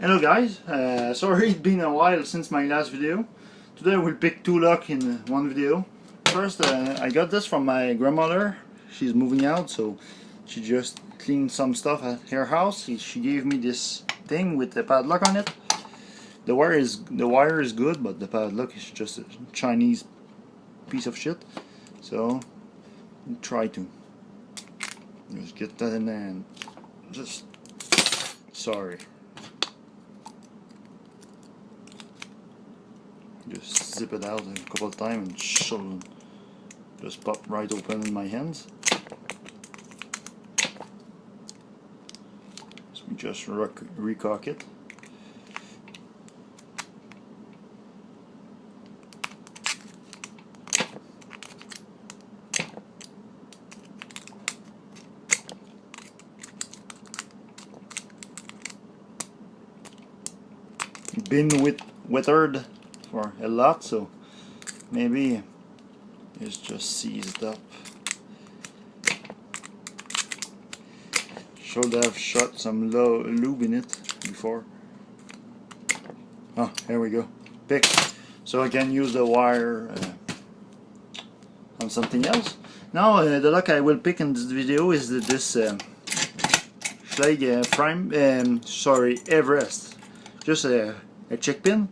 Hello guys, sorry it's been a while since my last video. Today we'll pick two lock in one video. First, I got this from my grandmother. She's moving out, so she just cleaned some stuff at her house. She gave me this thing with the padlock on it. The wire is good, but the padlock is just a Chinese piece of shit. So try to just get that in there and just sorry. Just zip it out a couple of times and she'll just pop right open in my hands. So we just recock it. Been weathered for a lot, so maybe it's just seized up. Should have shot some lube in it before. Oh, here we go. Pick. So I can use the wire on something else. Now the lock I will pick in this video is this Schlage Everest. Just a check pin.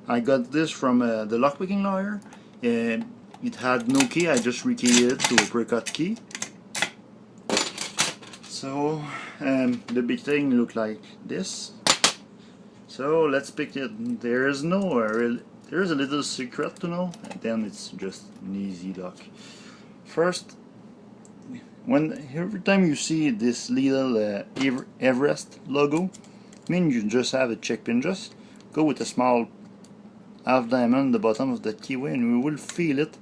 I got this from the lockpicking lawyer. It had no key. I just rekeyed it to a precut key. So the big thing looked like this. So let's pick it. There's a little secret to know, and then it's just an easy lock. First, every time you see this little Everest logo, means you just have a check pin. Just go with a small half diamond at the bottom of the keyway and we will feel it.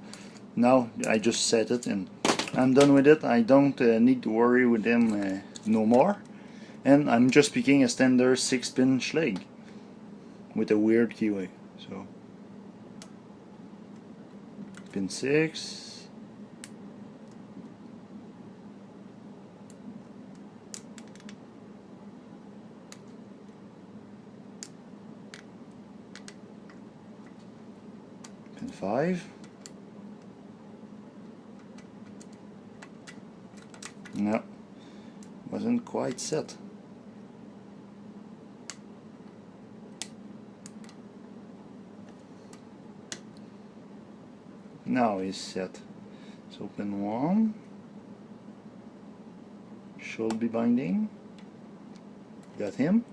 Now I just set it and I'm done with it. I don't need to worry with them no more. And I'm just picking a standard 6-pin Schlage with a weird keyway. So pin 6. Pin 5. No, wasn't quite set. Now it's set. So pin 1 should be binding. Got him.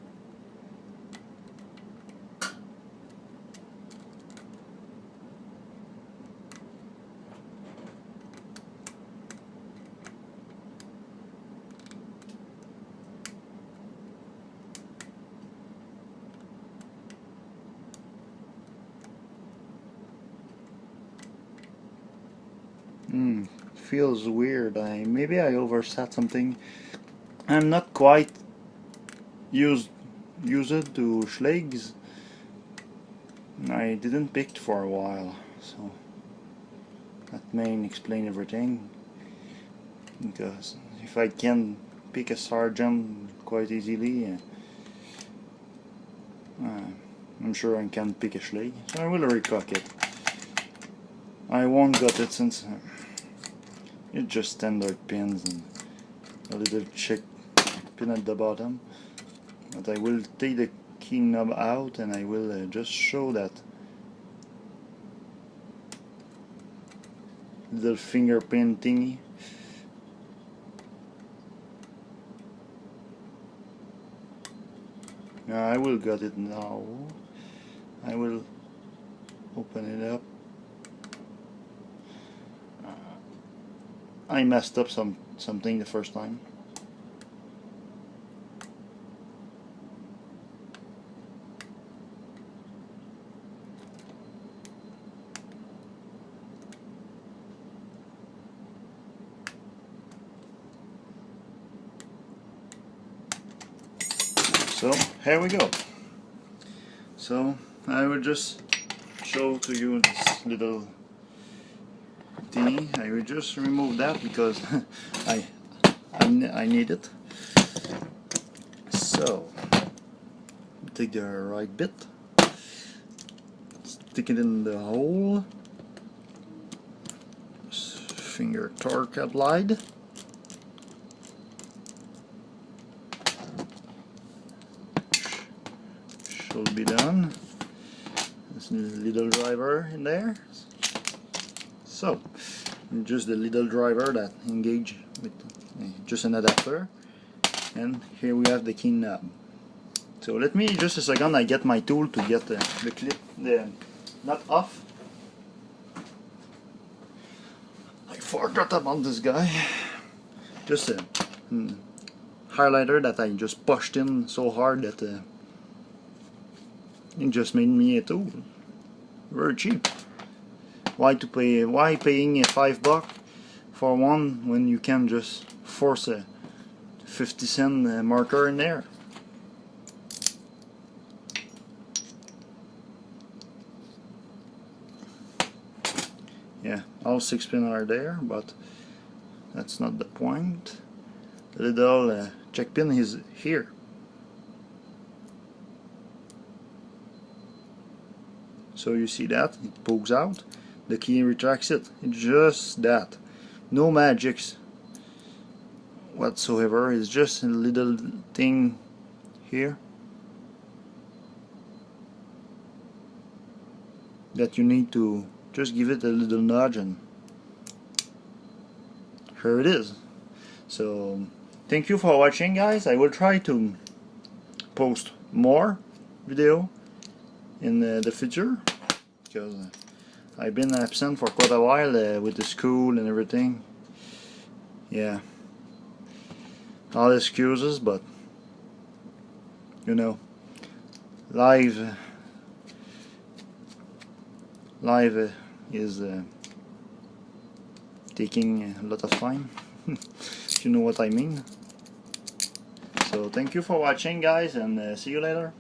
Feels weird. Maybe I overset something. I'm not quite used to Schlages. I didn't pick for a while, so that may explain everything. Because if I can pick a sergeant quite easily, I'm sure I can pick a Schlage. So I will recock it. I won't got it since it's just standard pins and a little check pin at the bottom. But I will take the key knob out and I will just show that little fingerprint thingy. Now I will got it now. I will open it up. I messed up something the first time. So here we go. So I will just show to you this little thingy. I will just remove that because I need it. So take the right bit, stick it in the hole, finger torque applied. Should be done. There's a little driver in there. So, just the little driver that engage with just an adapter, and here we have the key knob. So let me just a second, I get my tool to get the clip, the nut off. I forgot about this guy. Just a highlighter that I just pushed in so hard that it just made me a tool. Very cheap. Why paying $5 for one when you can just force a 50-cent marker in there? Yeah, all 6 pins are there, but that's not the point. The little check pin is here. So you see that it pokes out, the key retracts it. It's just that, no magics whatsoever. It's just a little thing here that you need to just give it a little nudge, and here it is. So thank you for watching, guys. I will try to post more video in the future, because I've been absent for quite a while with the school and everything. Yeah, all excuses, but you know, live is taking a lot of time. If you know what I mean. So thank you for watching, guys, and see you later.